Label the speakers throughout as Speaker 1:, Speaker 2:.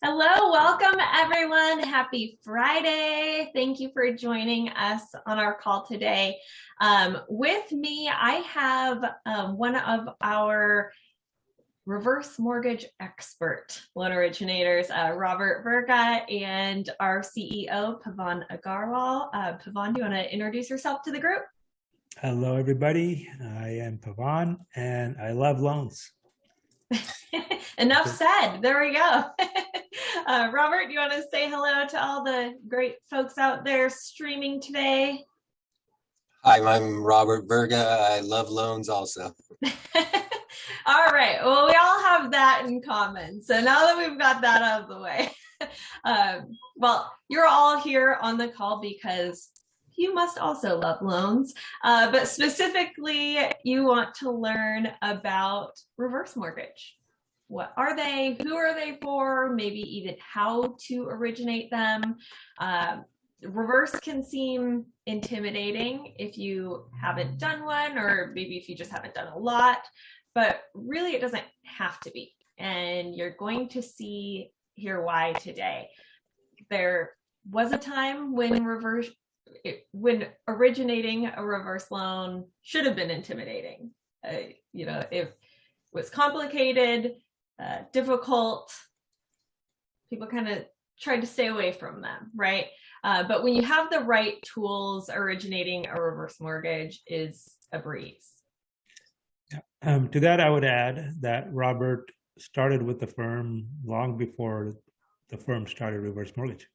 Speaker 1: Hello, welcome everyone. Happy Friday. Thank you for joining us on our call today. With me, I have one of our reverse mortgage expert loan originators, Robert Verga, and our CEO, Pavan Agarwal. Pavan, do you want to introduce yourself to the group?
Speaker 2: Hello, everybody. I am Pavan, and I love loans.
Speaker 1: Enough said. There we go. Robert, do you want to say hello to all the great folks out there streaming today?
Speaker 3: Hi, I'm Robert Verga. I love loans also.
Speaker 1: All right. Well, we all have that in common. So now that we've got that out of the way, well, you're all here on the call because you must also love loans, but specifically, you want to learn about reverse mortgage. What are they? Who are they for? Maybe even how to originate them. Reverse can seem intimidating if you haven't done one, or maybe if you just haven't done a lot, but really it doesn't have to be. And you're going to hear why today. There was a time when originating a reverse loan should have been intimidating. It was complicated, difficult. People kind of tried to stay away from them, right? But when you have the right tools, originating a reverse mortgage is a breeze.
Speaker 2: To that, I would add that Robert started with the firm long before the firm started reverse mortgage.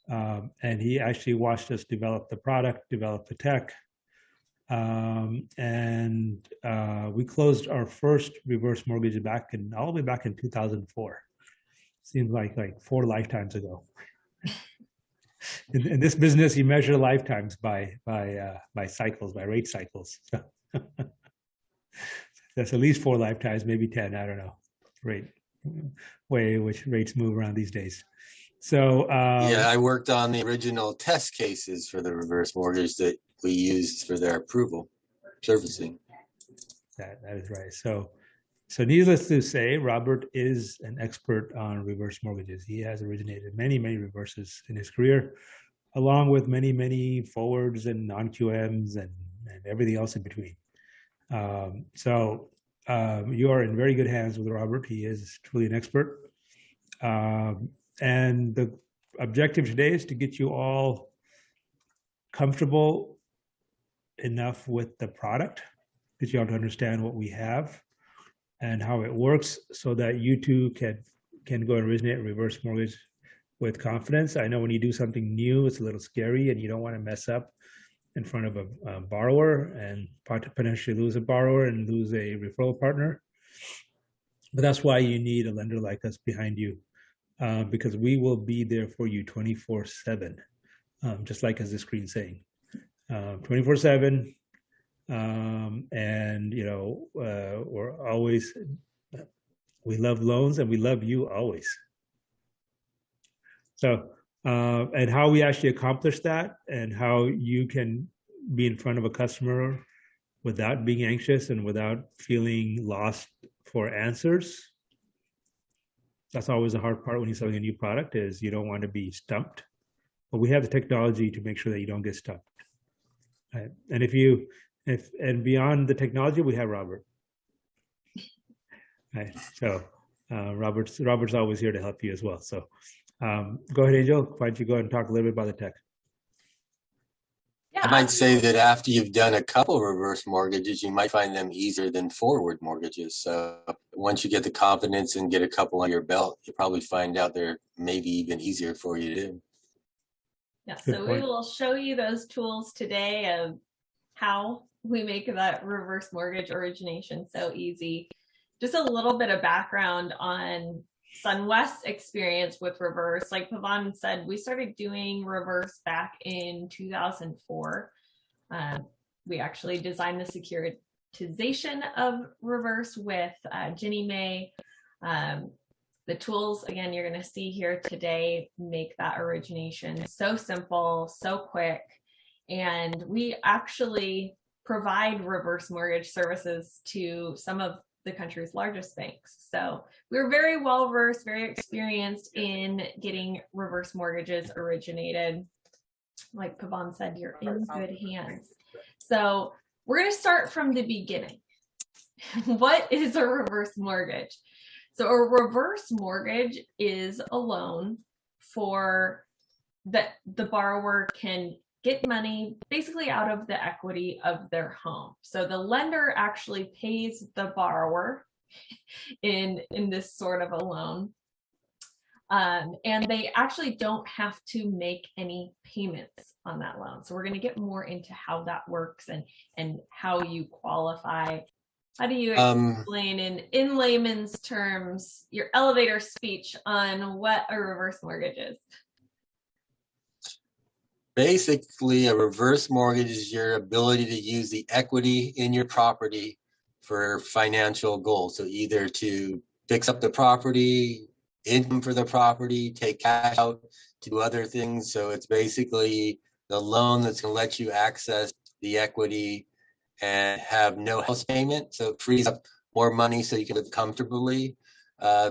Speaker 2: And he actually watched us develop the product, develop the tech. And we closed our first reverse mortgage all the way back in 2004. Seems like 4 lifetimes ago. In this business, you measure lifetimes by cycles, by rate cycles. So that's at least 4 lifetimes, maybe 10. I don't know. Way in which rates move around these days. So
Speaker 3: yeah, I worked on the original test cases for the reverse mortgage that we used for their approval servicing.
Speaker 2: That is right. So needless to say, Robert is an expert on reverse mortgages. He has originated many reverses in his career, along with many forwards and non-QMs and everything else in between. So you are in very good hands with Robert. He is truly an expert. And the objective today is to get you all comfortable enough with the product, get you all to understand what we have and how it works so that you too can go and originate a reverse mortgage with confidence. I know when you do something new, it's a little scary and you don't want to mess up in front of a borrower and potentially lose a borrower and lose a referral partner. But that's why you need a lender like us behind you. Because we will be there for you 24/7, just like as the screen's saying, 24/7. And we're always, we love loans and we love you always. So, and how we actually accomplish that and how you can be in front of a customer without being anxious and without feeling lost for answers. That's always the hard part when you're selling a new product, is you don't want to be stumped, but we have the technology to make sure that you don't get stumped. Right? And and beyond the technology, we have Robert. Right? So Robert's always here to help you as well. So go ahead, Angel. Why don't you go ahead and talk a little bit about the tech?
Speaker 3: I might say that after you've done a couple reverse mortgages, you might find them easier than forward mortgages. So once you get the confidence and get a couple on your belt, you'll probably find out they're maybe even easier for you to do.
Speaker 1: Yeah, so we will show you those tools today of how we make that reverse mortgage origination so easy. Just a little bit of background on SunWest's experience with reverse. Like Pavan said, we started doing reverse back in 2004. We actually designed the securitization of reverse with Ginnie Mae. The tools, again, you're going to see here today make that origination so simple, so quick. And we actually provide reverse mortgage services to some of the country's largest banks. So we're very well versed, very experienced in getting reverse mortgages originated. Like Pavan said, you're in good hands. So we're going to start from the beginning. What is a reverse mortgage? So a reverse mortgage is a loan for that the borrower can get money basically out of the equity of their home. So the lender actually pays the borrower in this sort of a loan. And they actually don't have to make any payments on that loan. So we're going to get more into how that works and how you qualify. How do you explain in layman's terms your elevator speech on what a reverse mortgage is?
Speaker 3: Basically, a reverse mortgage is your ability to use the equity in your property for financial goals. So either to fix up the property, income for the property, take cash out to do other things. So it's basically the loan that's going to let you access the equity and have no house payment. So it frees up more money so you can live comfortably.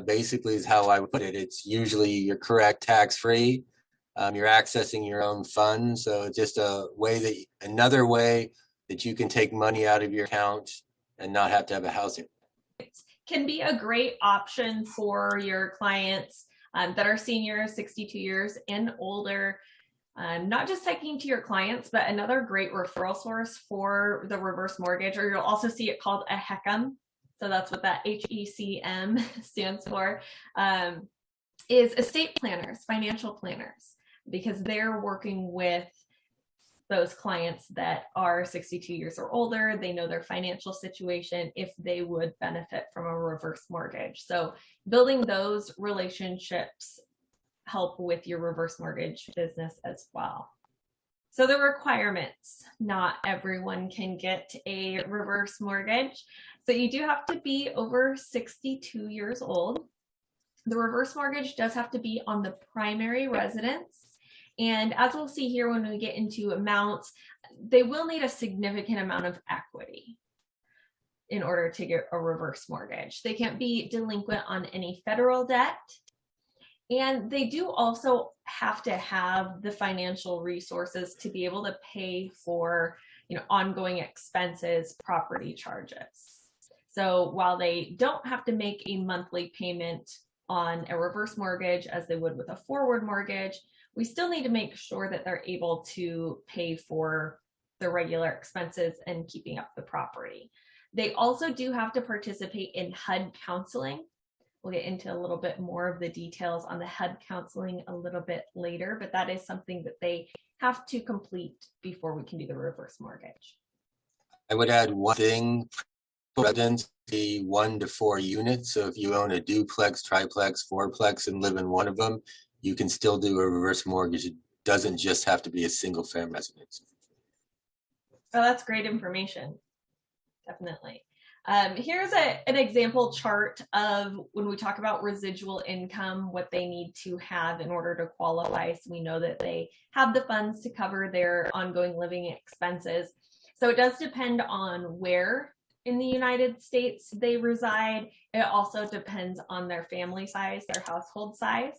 Speaker 3: Basically is how I would put it. It's usually, you're correct, tax-free. You're accessing your own funds. So it's just another way that you can take money out of your account and not have to have a house.
Speaker 1: Can be a great option for your clients that are seniors, 62 years and older. Not just talking to your clients, but another great referral source for the reverse mortgage, or you'll also see it called a HECM. So that's what that HECM stands for, is estate planners, financial planners, because they're working with those clients that are 62 years or older. They know their financial situation, if they would benefit from a reverse mortgage. So building those relationships help with your reverse mortgage business as well. So the requirements, not everyone can get a reverse mortgage. So you do have to be over 62 years old. The reverse mortgage does have to be on the primary residence. And as we'll see here when we get into amounts, they will need a significant amount of equity in order to get a reverse mortgage. They can't be delinquent on any federal debt. And they do also have to have the financial resources to be able to pay for, ongoing expenses, property charges. So while they don't have to make a monthly payment on a reverse mortgage as they would with a forward mortgage, we still need to make sure that they're able to pay for the regular expenses and keeping up the property. They also do have to participate in HUD counseling. We'll get into a little bit more of the details on the HUD counseling a little bit later, but that is something that they have to complete before we can do the reverse mortgage.
Speaker 3: I would add one thing, residence, the 1 to 4 units. So if you own a duplex, triplex, fourplex and live in one of them, you can still do a reverse mortgage. It doesn't just have to be a single family residence.
Speaker 1: Oh, that's great information. Definitely. Here's an example chart of when we talk about residual income, what they need to have in order to qualify. So we know that they have the funds to cover their ongoing living expenses. So it does depend on where in the United States they reside. It also depends on their family size, their household size.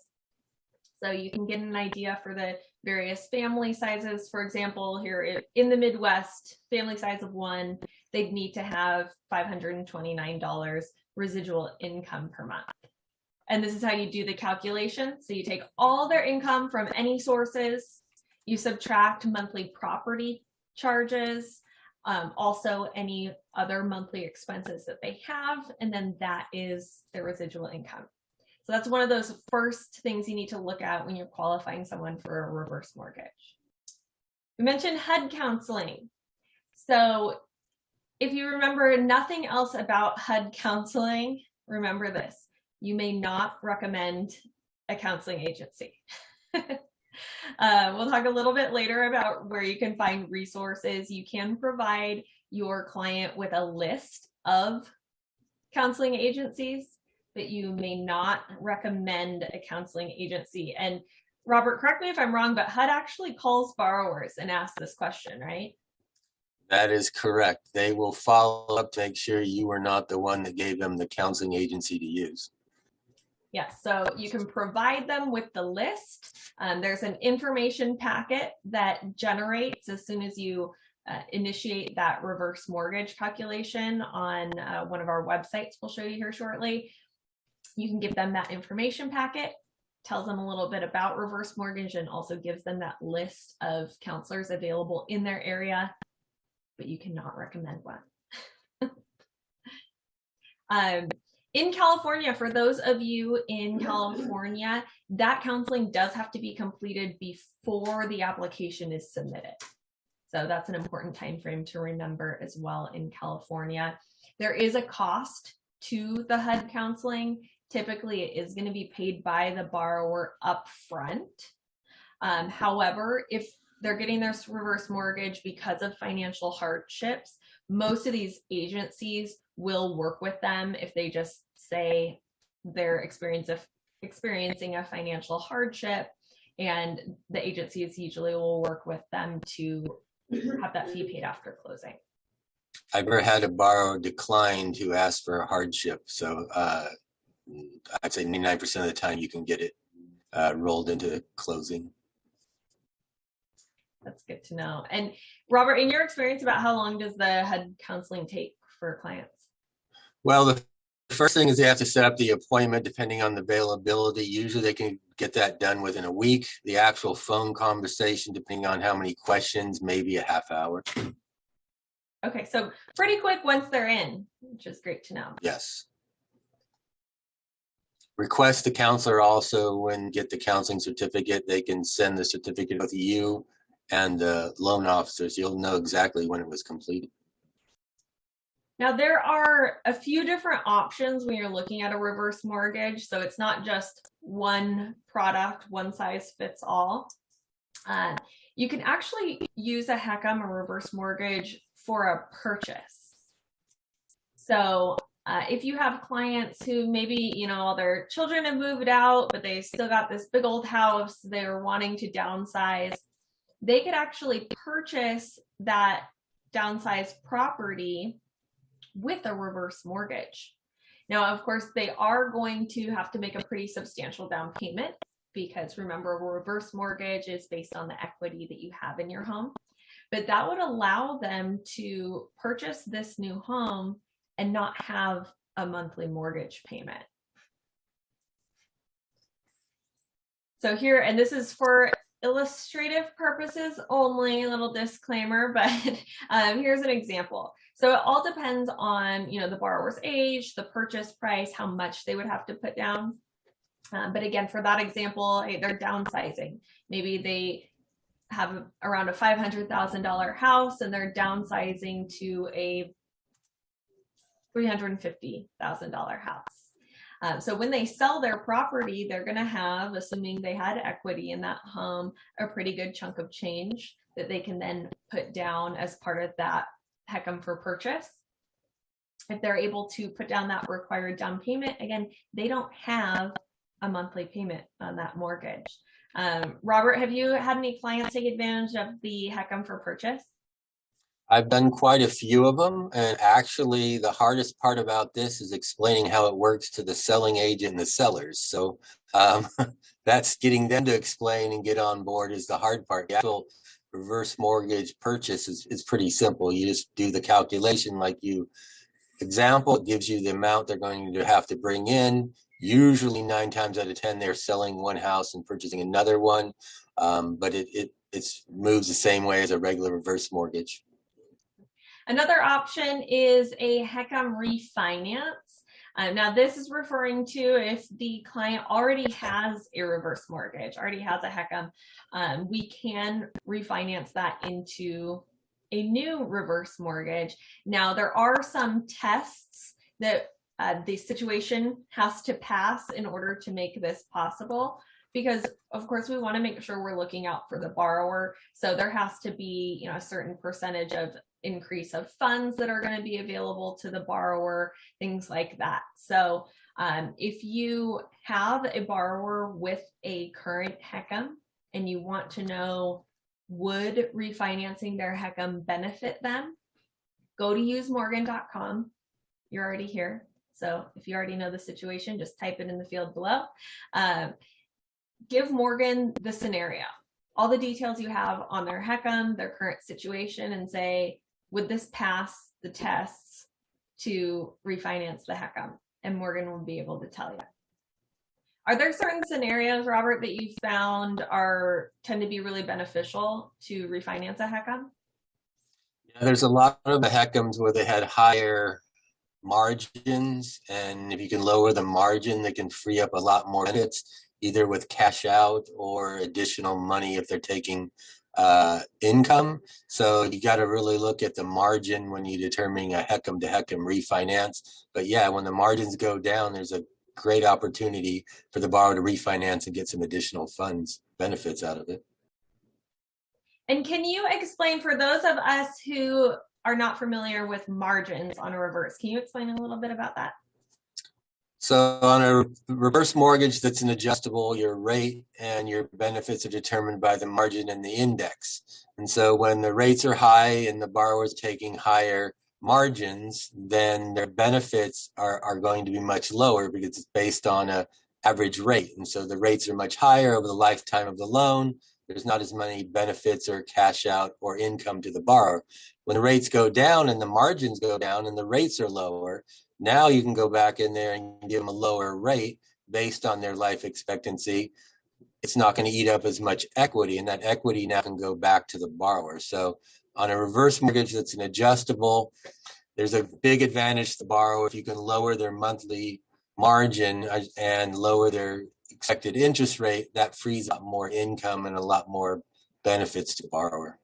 Speaker 1: So you can get an idea for the various family sizes. For example, here in the Midwest, family size of 1, they'd need to have $529 residual income per month. And this is how you do the calculation. So you take all their income from any sources, you subtract monthly property charges, also any other monthly expenses that they have, and then that is their residual income. So that's one of those first things you need to look at when you're qualifying someone for a reverse mortgage. We mentioned HUD counseling. So if you remember nothing else about HUD counseling, remember this: you may not recommend a counseling agency. We'll talk a little bit later about where you can find resources. You can provide your client with a list of counseling agencies, but you may not recommend a counseling agency. And Robert, correct me if I'm wrong, but HUD actually calls borrowers and asks this question, right?
Speaker 3: That is correct. They will follow up to make sure you were not the one that gave them the counseling agency to use.
Speaker 1: Yes, so you can provide them with the list. There's an information packet that generates as soon as you initiate that reverse mortgage calculation on one of our websites we'll show you here shortly. You can give them that information packet, tells them a little bit about reverse mortgage, and also gives them that list of counselors available in their area, but you cannot recommend one. In California, for those of you in California, that counseling does have to be completed before the application is submitted. So that's an important time frame to remember as well in California. There is a cost to the HUD counseling. Typically, it is going to be paid by the borrower up front. However, if they're getting their reverse mortgage because of financial hardships, most of these agencies will work with them if they just say they're experiencing a financial hardship, and the agencies usually will work with them to have that fee paid after closing.
Speaker 3: I've never had a borrower decline to ask for a hardship, so I'd say 99% of the time you can get it rolled into closing.
Speaker 1: That's good to know. And Robert, in your experience, about how long does the HUD counseling take for clients?
Speaker 3: Well, the first thing is they have to set up the appointment depending on the availability. Usually they can get that done within a week. The actual phone conversation, depending on how many questions, maybe a half hour.
Speaker 1: Okay, so pretty quick once they're in, which is great to know.
Speaker 3: Yes. Request the counselor also when get the counseling certificate. They can send the certificate with you and the loan officers. You'll know exactly when it was completed.
Speaker 1: Now, there are a few different options when you're looking at a reverse mortgage. So it's not just one product, one size fits all. You can actually use a HECM, a reverse mortgage, for a purchase. So if you have clients who maybe, you know, their children have moved out, but they still got this big old house, they're wanting to downsize, they could actually purchase that downsized property with a reverse mortgage. Now, of course, they are going to have to make a pretty substantial down payment because remember, a reverse mortgage is based on the equity that you have in your home. But that would allow them to purchase this new home and not have a monthly mortgage payment. So here, and this is for illustrative purposes only, a little disclaimer, but here's an example. So it all depends on, you know, the borrower's age, the purchase price, how much they would have to put down. But again, for that example, they're downsizing. Maybe they have around a $500,000 house and they're downsizing to a $350,000 house. So when they sell their property, they're going to have, assuming they had equity in that home, a pretty good chunk of change that they can then put down as part of that HECM for purchase. If they're able to put down that required down payment, again, they don't have a monthly payment on that mortgage. Robert, have you had any clients take advantage of the HECM for purchase?
Speaker 3: I've done quite a few of them, and actually the hardest part about this is explaining how it works to the selling agent and the sellers. So that's getting them to explain and get on board is the hard part. The actual reverse mortgage purchase is pretty simple. You just do the calculation like you example. It gives you the amount they're going to have to bring in. Usually 9 times out of 10, they're selling one house and purchasing another one, but it moves the same way as a regular reverse mortgage.
Speaker 1: Another option is a HECM refinance. Now, this is referring to if the client already has a reverse mortgage, already has a HECM, we can refinance that into a new reverse mortgage. Now, there are some tests that the situation has to pass in order to make this possible, because of course we want to make sure we're looking out for the borrower. So there has to be, you know, a certain percentage of increase of funds that are going to be available to the borrower, things like that. So if you have a borrower with a current HECM and you want to know would refinancing their HECM benefit them, go to usemorgan.com. You're already here. So if you already know the situation, just type it in the field below. Give Morgan the scenario, all the details you have on their HECM, their current situation, and say, would this pass the tests to refinance the HECM? And Morgan will be able to tell you. Are there certain scenarios, Robert, that you found tend to be really beneficial to refinance a HECM?
Speaker 3: Yeah, there's a lot of the HECMs where they had higher margins, and if you can lower the margin, they can free up a lot more benefits, either with cash out or additional money if they're taking income. So you got to really look at the margin when you're determining a HECM to HECM refinance. But yeah, when the margins go down, there's a great opportunity for the borrower to refinance and get some additional funds benefits out of it.
Speaker 1: And can you explain, for those of us who are not familiar with margins on a reverse, can you explain a little bit about that?
Speaker 3: So on a reverse mortgage that's an adjustable, your rate and your benefits are determined by the margin and the index. And so when the rates are high and the borrower is taking higher margins, then their benefits are going to be much lower because it's based on an average rate. And so the rates are much higher over the lifetime of the loan. There's not as many benefits or cash out or income to the borrower. When the rates go down and the margins go down and the rates are lower, now you can go back in there and give them a lower rate based on their life expectancy. It's not going to eat up as much equity, and that equity now can go back to the borrower. So on a reverse mortgage that's an adjustable, there's a big advantage to the borrower if you can lower their monthly margin and lower their expected interest rate. That frees up more income and a lot more benefits to the borrower.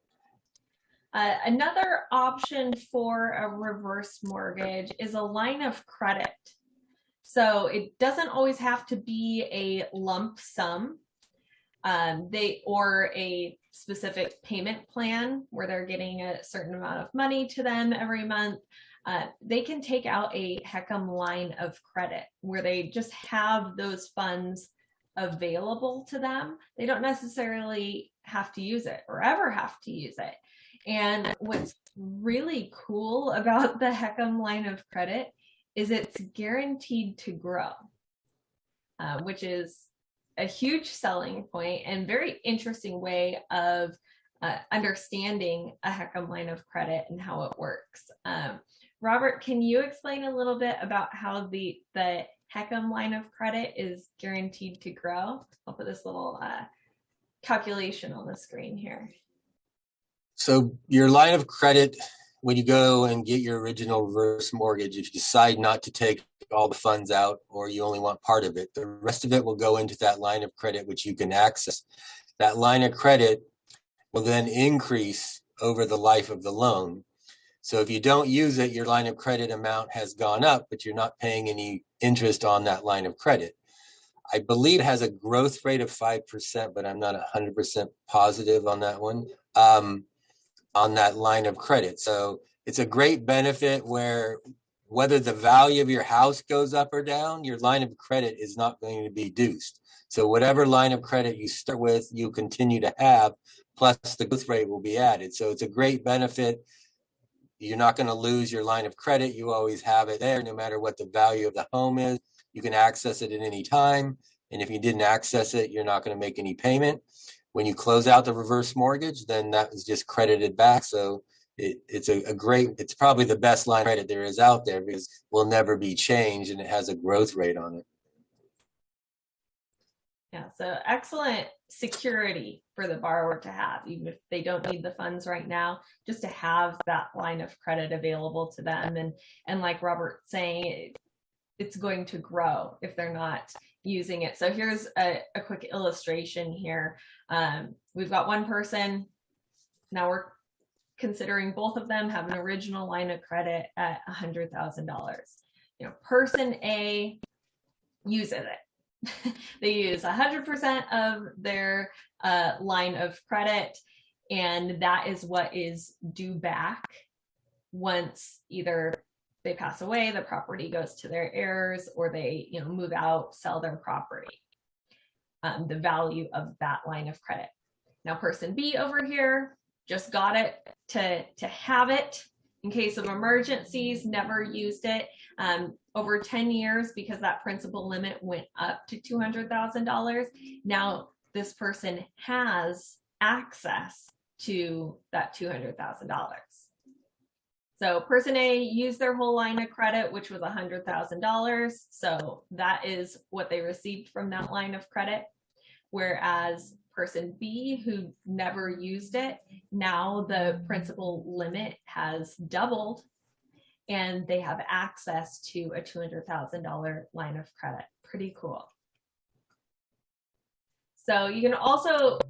Speaker 1: Another option for a reverse mortgage is a line of credit. So it doesn't always have to be a lump sum, or a specific payment plan where they're getting a certain amount of money to them every month. They can take out a HECM line of credit where they just have those funds available to them. They don't necessarily have to use it or ever have to use it. And what's really cool about the HECM line of credit is it's guaranteed to grow, which is a huge selling point and very interesting way of understanding a HECM line of credit and how it works. Robert, can you explain a little bit about how the HECM line of credit is guaranteed to grow? I'll put this little calculation on the screen here.
Speaker 3: So your line of credit, when you go and get your original reverse mortgage, if you decide not to take all the funds out or you only want part of it, the rest of it will go into that line of credit, which you can access. That line of credit will then increase over the life of the loan. So if you don't use it, your line of credit amount has gone up, but you're not paying any interest on that line of credit. I believe it has a growth rate of 5%, but I'm not 100% positive on that one. On that line of credit. So it's a great benefit where whether the value of your house goes up or down, your line of credit is not going to be reduced. So whatever line of credit you start with, you continue to have, plus the growth rate will be added. So it's a great benefit. You're not going to lose your line of credit. You always have it there, no matter what the value of the home is. You can access it at any time. And if you didn't access it, you're not going to make any payment. When you close out the reverse mortgage, then that is just credited back. So it's probably the best line of credit there is out there because it will never be changed and it has a growth rate on it.
Speaker 1: Yeah, so excellent security for the borrower to have, even if they don't need the funds right now, just to have that line of credit available to them. And like Robert's saying, it's going to grow if they're not using it. So here's a quick illustration here. We've got one person. Now we're considering both of them have an original line of credit at $100,000. Person A uses it. They use 100% of their line of credit, and that is what is due back once either they pass away, the property goes to their heirs, or they move out, sell their property. The value of that line of credit. Now person B over here just got it to have it in case of emergencies, never used it. Over 10 years, because that principal limit went up to $200,000, now this person has access to that $200,000. So person A used their whole line of credit, which was $100,000. So that is what they received from that line of credit. Whereas person B, who never used it, now the principal limit has doubled and they have access to a $200,000 line of credit. Pretty cool. So you can also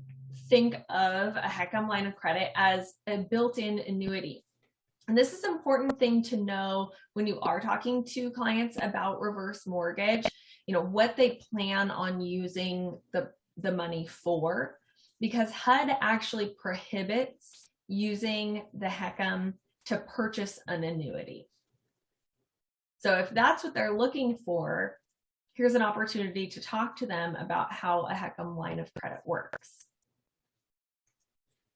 Speaker 1: think of a HECM line of credit as a built-in annuity. And this is an important thing to know when you are talking to clients about reverse mortgage, you know, what they plan on using the money for, because HUD actually prohibits using the HECM to purchase an annuity. So if that's what they're looking for, here's an opportunity to talk to them about how a HECM line of credit works.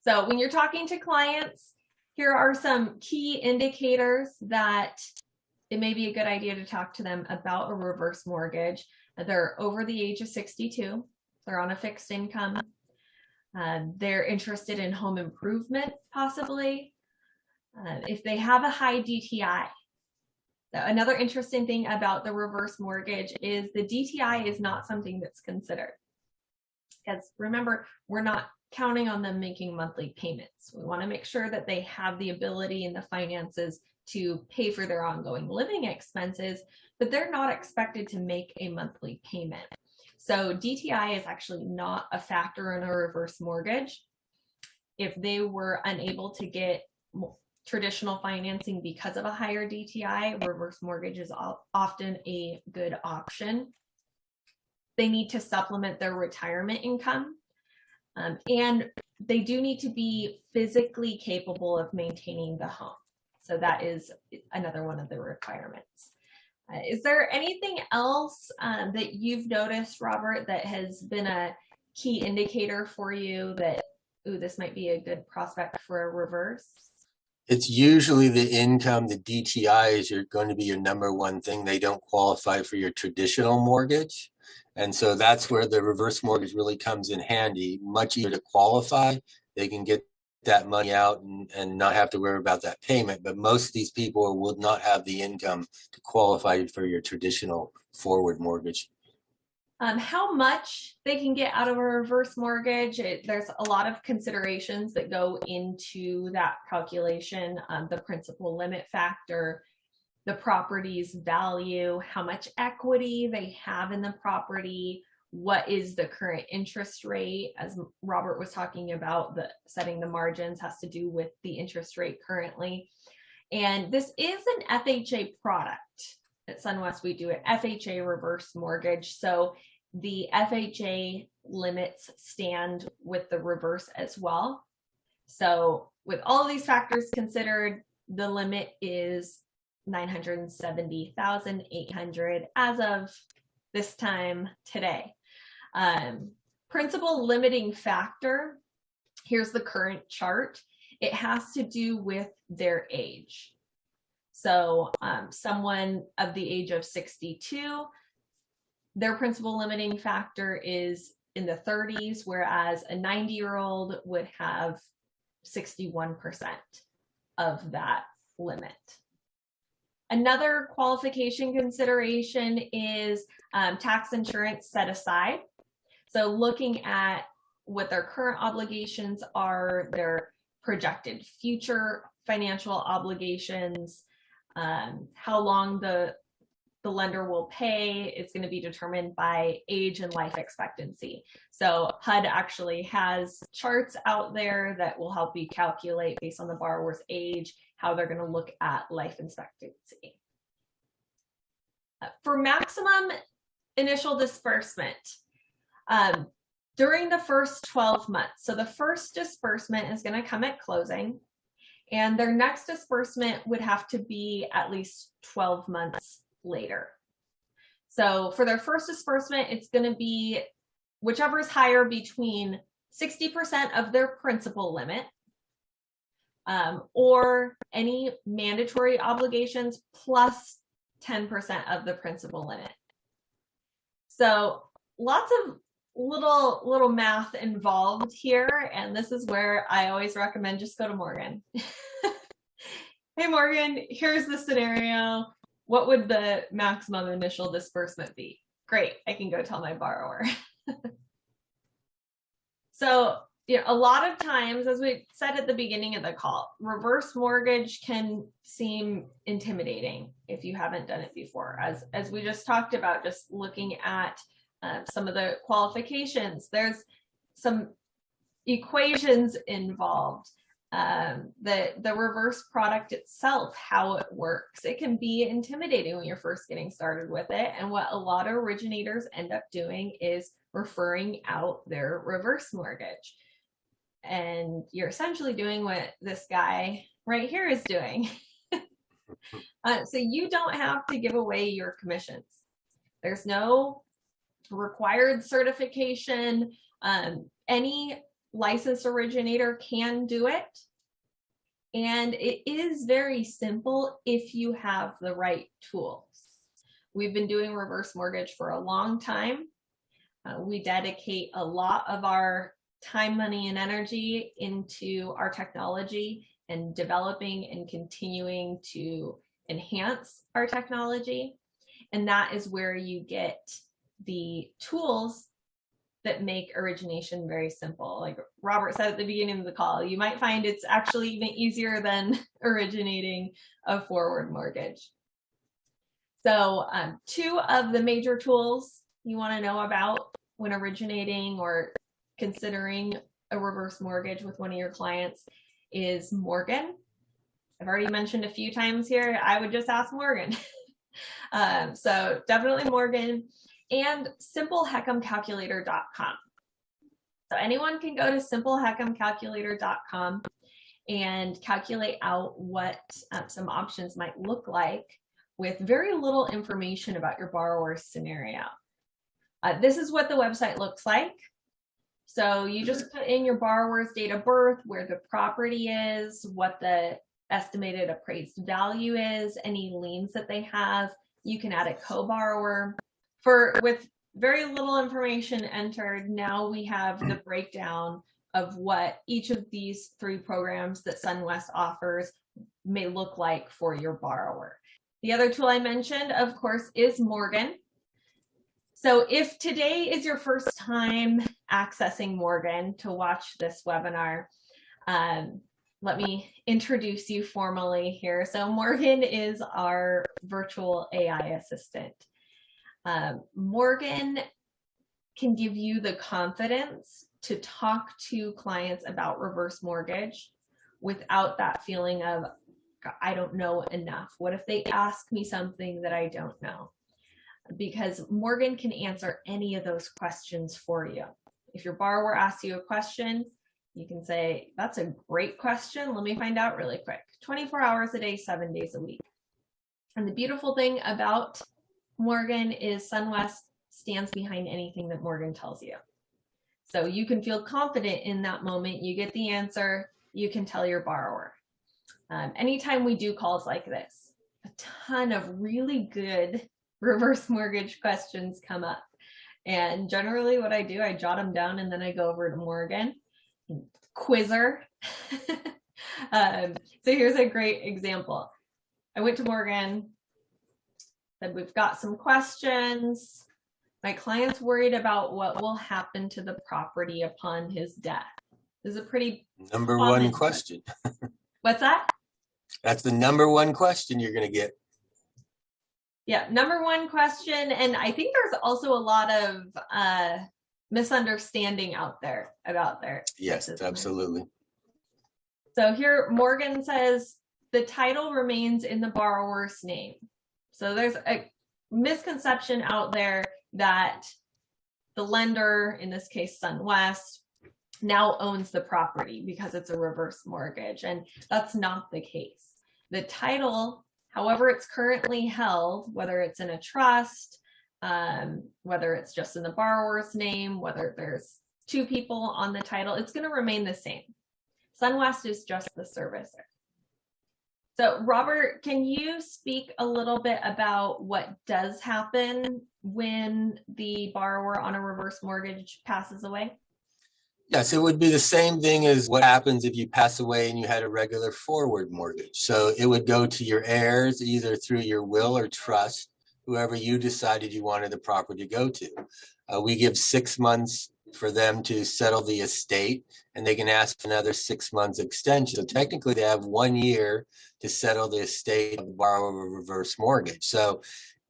Speaker 1: So when you're talking to clients, here are some key indicators that it may be a good idea to talk to them about a reverse mortgage. They're over the age of 62. They're on a fixed income. They're interested in home improvement, possibly. If they have a high DTI. Another interesting thing about the reverse mortgage is the DTI is not something that's considered. Because remember, we're not counting on them making monthly payments. We want to make sure that they have the ability and the finances to pay for their ongoing living expenses, but they're not expected to make a monthly payment. So DTI is actually not a factor in a reverse mortgage. If they were unable to get traditional financing because of a higher DTI, reverse mortgage is often a good option. They need to supplement their retirement income. And they do need to be physically capable of maintaining the home. So that is another one of the requirements. Is there anything else that you've noticed, Robert, that has been a key indicator for you that, ooh, this might be a good prospect for a reverse?
Speaker 3: It's usually the income. The DTI is going to be your number one thing. They don't qualify for your traditional mortgage. And so that's where the reverse mortgage really comes in handy. Much easier to qualify. They can get that money out and not have to worry about that payment. But most of these people will not have the income to qualify for your traditional forward mortgage.
Speaker 1: How much they can get out of a reverse mortgage, there's a lot of considerations that go into that calculation. The principal limit factor, the property's value, how much equity they have in the property, what is the current interest rate. As Robert was talking about, setting the margins has to do with the interest rate currently. And this is an FHA product. At SunWest, we do an FHA reverse mortgage. So the FHA limits stand with the reverse as well. So with all of these factors considered, the limit is $970,800 as of this time today. Principal limiting factor, here's the current chart. It has to do with their age. So someone of the age of 62, their principal limiting factor is in the 30s, whereas a 90-year-old would have 61% of that limit. Another qualification consideration is tax insurance set aside. So looking at what their current obligations are, their projected future financial obligations, how long the lender will pay is going to be determined by age and life expectancy. So HUD actually has charts out there that will help you calculate based on the borrower's age, how they're going to look at life expectancy. For maximum initial disbursement, during the first 12 months, so the first disbursement is going to come at closing, and their next disbursement would have to be at least 12 months later. So for their first disbursement, it's going to be whichever is higher between 60% of their principal limit, or any mandatory obligations plus 10% of the principal limit. So lots of little math involved here, and this is where I always recommend just go to Morgan. Hey Morgan, here's the scenario. What would the maximum initial disbursement be? Great, I can go tell my borrower. So, a lot of times, as we said at the beginning of the call, reverse mortgage can seem intimidating if you haven't done it before. As we just talked about, just looking at some of the qualifications, there's some equations involved. The reverse product itself, how it works, it can be intimidating when you're first getting started with it. And what a lot of originators end up doing is referring out their reverse mortgage. And you're essentially doing what this guy right here is doing. So you don't have to give away your commissions. There's no required certification. Any licensed originator can do it. And it is very simple if you have the right tools. We've been doing reverse mortgage for a long time. We dedicate a lot of our time, money, and energy into our technology and developing and continuing to enhance our technology. And that is where you get the tools that make origination very simple. Like Robert said at the beginning of the call, you might find it's actually even easier than originating a forward mortgage. So 2 of the major tools you want to know about when originating or considering a reverse mortgage with one of your clients is Morgan. I've already mentioned a few times here, I would just ask Morgan. So definitely Morgan, and simpleheckmcalculator.com. So anyone can go to simpleheckmcalculator.com and calculate out what some options might look like with very little information about your borrower's scenario. This is what the website looks like. So you just put in your borrower's date of birth, where the property is, what the estimated appraised value is, any liens that they have. You can add a co-borrower. With very little information entered, now we have the breakdown of what each of these 3 programs that SunWest offers may look like for your borrower. The other tool I mentioned, of course, is Morgan. So if today is your first time accessing Morgan to watch this webinar, let me introduce you formally here. So Morgan is our virtual AI assistant. Morgan can give you the confidence to talk to clients about reverse mortgage without that feeling of, I don't know enough. What if they ask me something that I don't know? Because Morgan can answer any of those questions for you. If your borrower asks you a question, you can say, that's a great question. Let me find out really quick. 24 hours a day, 7 days a week. And the beautiful thing about Morgan is SunWest stands behind anything that Morgan tells you. So you can feel confident in that moment. You get the answer, you can tell your borrower. Anytime we do calls like this, a ton of really good reverse mortgage questions come up. And generally what I do, I jot them down and then I go over to Morgan, quizzer. So here's a great example. I went to Morgan, said, we've got some questions. My client's worried about what will happen to the property upon his death. This is a pretty
Speaker 3: number one question.
Speaker 1: What's that?
Speaker 3: That's the number one question you're going to get.
Speaker 1: Yeah, number one question. And I think there's also a lot of misunderstanding out there about there.
Speaker 3: Yes, absolutely.
Speaker 1: So here Morgan says the title remains in the borrower's name. So there's a misconception out there that the lender, in this case SunWest, now owns the property because it's a reverse mortgage, and that's not the case. The title, however it's currently held, whether it's in a trust, whether it's just in the borrower's name, whether there's two people on the title, it's going to remain the same. SunWest is just the servicer. So Robert, can you speak a little bit about what does happen when the borrower on a reverse mortgage passes away?
Speaker 3: Yes, it would be the same thing as what happens if you pass away and you had a regular forward mortgage. So it would go to your heirs, either through your will or trust, whoever you decided you wanted the property to go to. We give 6 months for them to settle the estate, and they can ask for another 6 months extension. So technically they have 1 year to settle the estate of the borrower of a reverse mortgage. So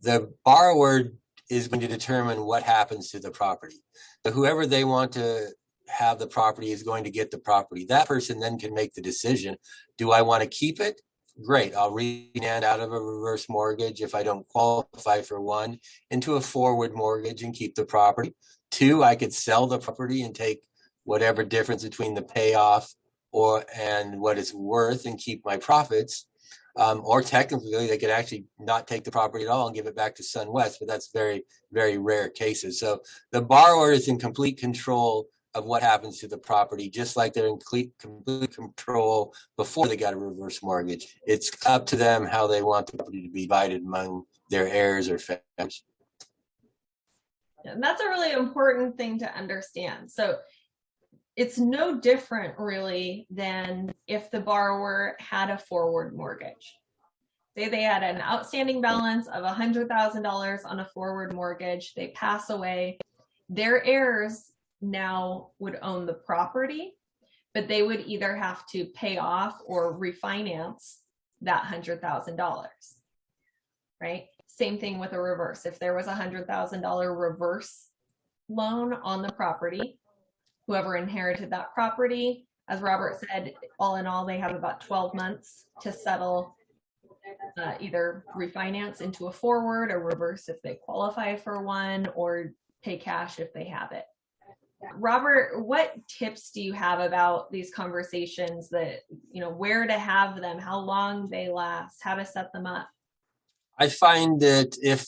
Speaker 3: the borrower is going to determine what happens to the property. So whoever they want to have the property is going to get the property. That person then can make the decision. Do I want to keep it? Great. I'll refinance out of a reverse mortgage if I don't qualify for one into a forward mortgage and keep the property. 2, I could sell the property and take whatever difference between the payoff and what it's worth and keep my profits. Or technically, they could actually not take the property at all and give it back to SunWest, but that's very, very rare cases. So the borrower is in complete control of what happens to the property, just like they're in complete control before they got a reverse mortgage. It's up to them how they want the property to be divided among their heirs or families.
Speaker 1: And that's a really important thing to understand. So it's no different really than if the borrower had a forward mortgage. Say they had an outstanding balance of $100,000 on a forward mortgage, they pass away, their heirs now would own the property, but they would either have to pay off or refinance that $100,000, right? Same thing with a reverse. If there was a $100,000 reverse loan on the property, whoever inherited that property, as Robert said, all in all, they have about 12 months to settle, either refinance into a forward or reverse if they qualify for one, or pay cash if they have it. Robert, what tips do you have about these conversations that, where to have them, how long they last, how to set them up?
Speaker 3: I find that if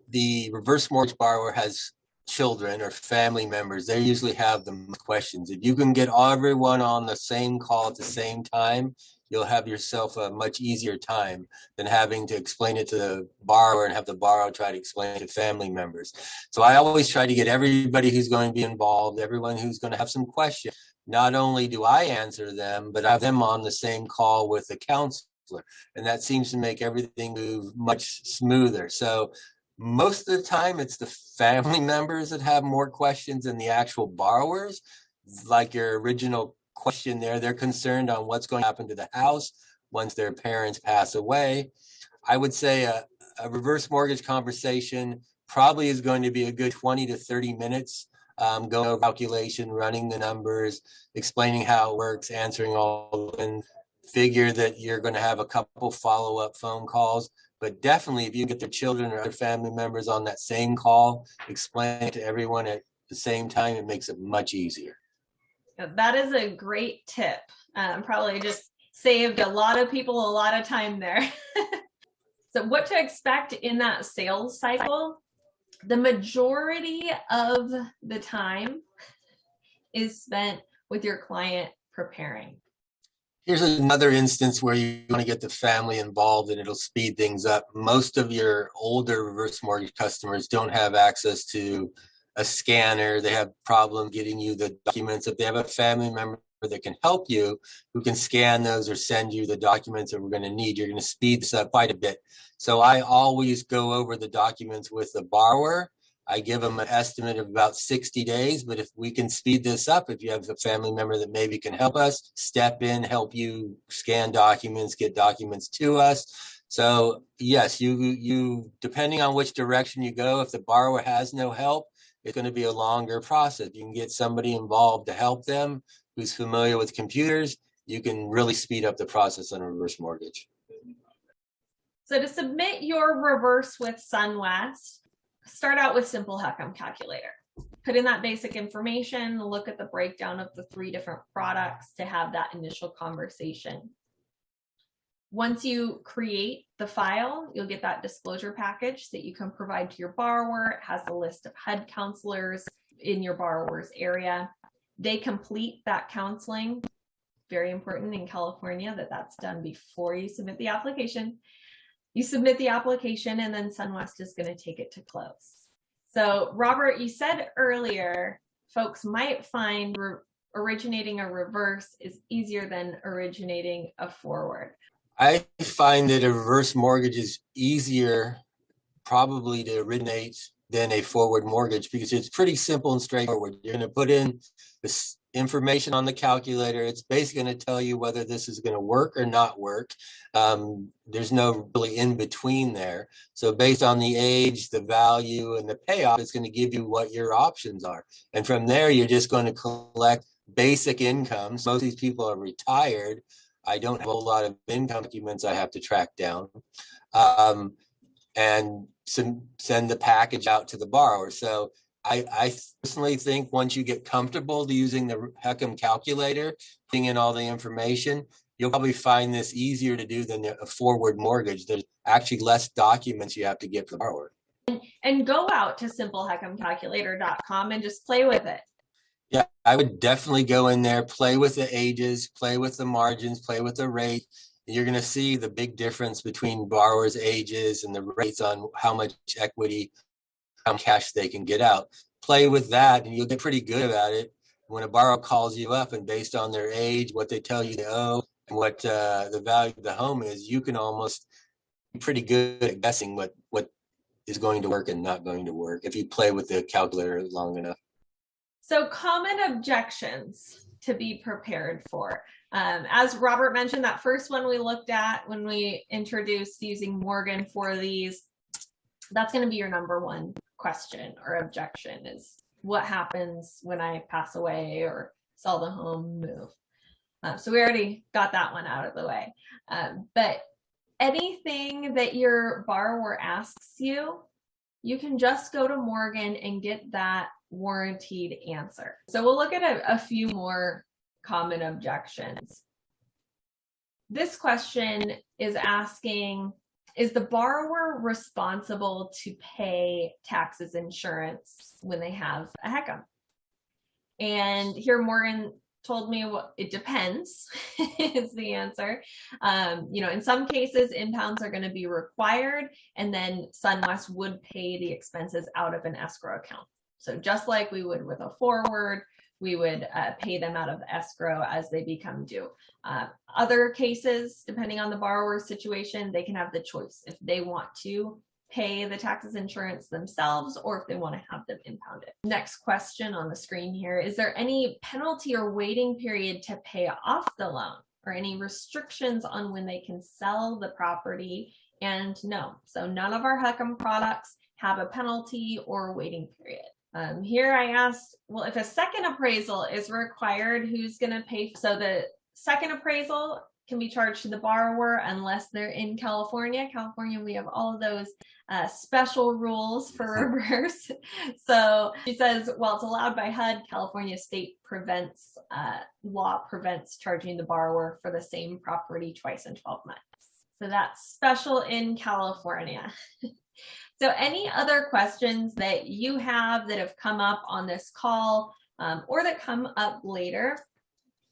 Speaker 3: the reverse mortgage borrower has children or family members, they usually have the most questions. If you can get everyone on the same call at the same time, you'll have yourself a much easier time than having to explain it to the borrower and have the borrower try to explain it to family members. So I always try to get everybody who's going to be involved, everyone who's going to have some questions. Not only do I answer them, but I have them on the same call with the counselor. And that seems to make everything move much smoother. So most of the time, it's the family members that have more questions than the actual borrowers. Like your original question there, they're concerned on what's going to happen to the house once their parents pass away. I would say a reverse mortgage conversation probably is going to be a good 20 to 30 minutes, going over calculation, running the numbers, explaining how it works, answering all, and figure that you're going to have a couple follow-up phone calls. But definitely if you get their children or other family members on that same call, explain it to everyone at the same time, it makes it much easier.
Speaker 1: That is a great tip. Probably just saved a lot of people a lot of time there. So what to expect in that sales cycle? The majority of the time is spent with your client preparing.
Speaker 3: Here's another instance where you want to get the family involved and it'll speed things up. Most of your older reverse mortgage customers don't have access to a scanner. They have problem getting you the documents. If they have a family member that can help you, who can scan those or send you the documents that we're going to need, you're going to speed this up quite a bit. So I always go over the documents with the borrower. I give them an estimate of about 60 days, but if we can speed this up, if you have a family member that maybe can help us, step in, help you scan documents, get documents to us. So yes, you depending on which direction you go, if the borrower has no help, it's going to be a longer process. You can get somebody involved to help them who's familiar with computers. You can really speed up the process on a reverse mortgage.
Speaker 1: So to submit your reverse with SunWest, start out with simple HECM calculator. Put in that basic information, look at the breakdown of the 3 different products to have that initial conversation. Once you create the file, you'll get that disclosure package that you can provide to your borrower. It has a list of HUD counselors in your borrower's area. They complete that counseling. Very important in California that that's done before you submit the application. You submit the application, and then SunWest is going to take it to close. So Robert, you said earlier, folks might find originating a reverse is easier than originating a forward.
Speaker 3: I find that a reverse mortgage is easier probably to originate than a forward mortgage because it's pretty simple and straightforward. You're going to put in this information on the calculator. It's basically going to tell you whether this is going to work or not work. There's no really in between there. So based on the age, the value, and the payoff, it's going to give you what your options are. And from there, you're just going to collect basic incomes. Most of these people are retired. I don't have a lot of income documents I have to track down. And send the package out to the borrower. So I personally think once you get comfortable using the HECM calculator, putting in all the information, you'll probably find this easier to do than a forward mortgage. There's actually less documents you have to get for the borrower.
Speaker 1: And go out to simplehecmcalculator.com and just play with it.
Speaker 3: Yeah, I would definitely go in there, play with the ages, play with the margins, play with the rate. You're going to see the big difference between borrowers' ages and the rates on how much equity, how much cash they can get out. Play with that, and you'll get pretty good at it. When a borrower calls you up and based on their age, what they tell you they owe, and what the value of the home is, you can almost be pretty good at guessing what is going to work and not going to work if you play with the calculator long enough.
Speaker 1: So common objections to be prepared for. As Robert mentioned, that first one we looked at when we introduced using Morgan for these, that's going to be your number one question or objection is what happens when I pass away or sell the home, move. So we already got that one out of the way. But anything that your borrower asks you, you can just go to Morgan and get that warranted answer. So we'll look at a few more common objections. This question is asking, is the borrower responsible to pay taxes, insurance when they have a HECM? And here Morgan told me it depends is the answer. In some cases, impounds are going to be required, and then SunWest would pay the expenses out of an escrow account. So just like we would with a forward, we would pay them out of escrow as they become due. Other cases, depending on the borrower's situation, they can have the choice if they want to pay the taxes, insurance themselves, or if they want to have them impounded. Next question on the screen here, is there any penalty or waiting period to pay off the loan or any restrictions on when they can sell the property? And no, so none of our HECM products have a penalty or waiting period. Here I asked, well, if a second appraisal is required, who's going to pay? So the second appraisal can be charged to the borrower unless they're in California. California, we have all of those special rules for reverse. So she says, well, it's allowed by HUD. California state law prevents charging the borrower for the same property twice in 12 months. So that's special in California. So any other questions that you have that have come up on this call or that come up later,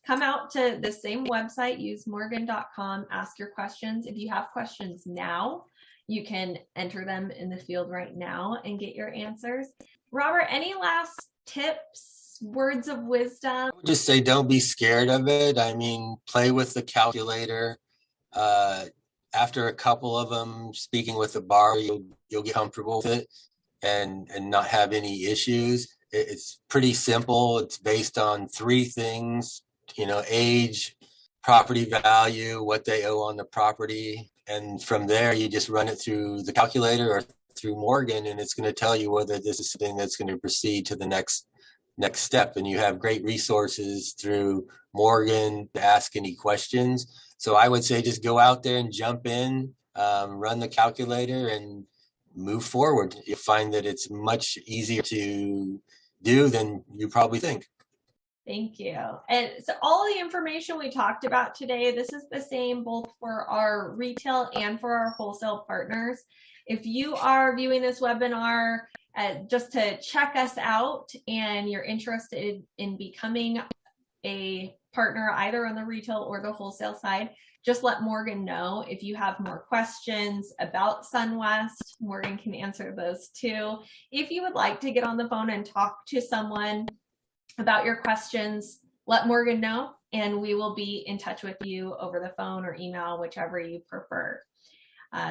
Speaker 1: come out to the same website, use morgan.com, ask your questions. If you have questions now, you can enter them in the field right now and get your answers. Robert, any last tips, words of wisdom?
Speaker 3: I would just say don't be scared of it. I mean, play with the calculator. After a couple of them, speaking with the borrower, you'll get comfortable with it and not have any issues. It's pretty simple. It's based on three things, age, property value, what they owe on the property. And from there, you just run it through the calculator or through Morgan, and it's going to tell you whether this is something that's going to proceed to the next step. And you have great resources through Morgan to ask any questions. So I would say just go out there and jump in, run the calculator and move forward. You'll find that it's much easier to do than you probably think.
Speaker 1: Thank you. And so all the information we talked about today, this is the same both for our retail and for our wholesale partners. If you are viewing this webinar just to check us out and you're interested in becoming a partner either on the retail or the wholesale side, just let Morgan know. If you have more questions about SunWest, Morgan can answer those too. If you would like to get on the phone and talk to someone about your questions, let Morgan know, and we will be in touch with you over the phone or email, whichever you prefer.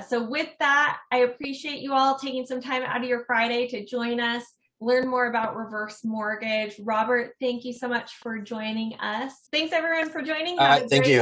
Speaker 1: So with that, I appreciate you all taking some time out of your Friday to join us, learn more about reverse mortgage. Robert, thank you so much for joining us. Thanks everyone for joining.
Speaker 3: All right, thank you.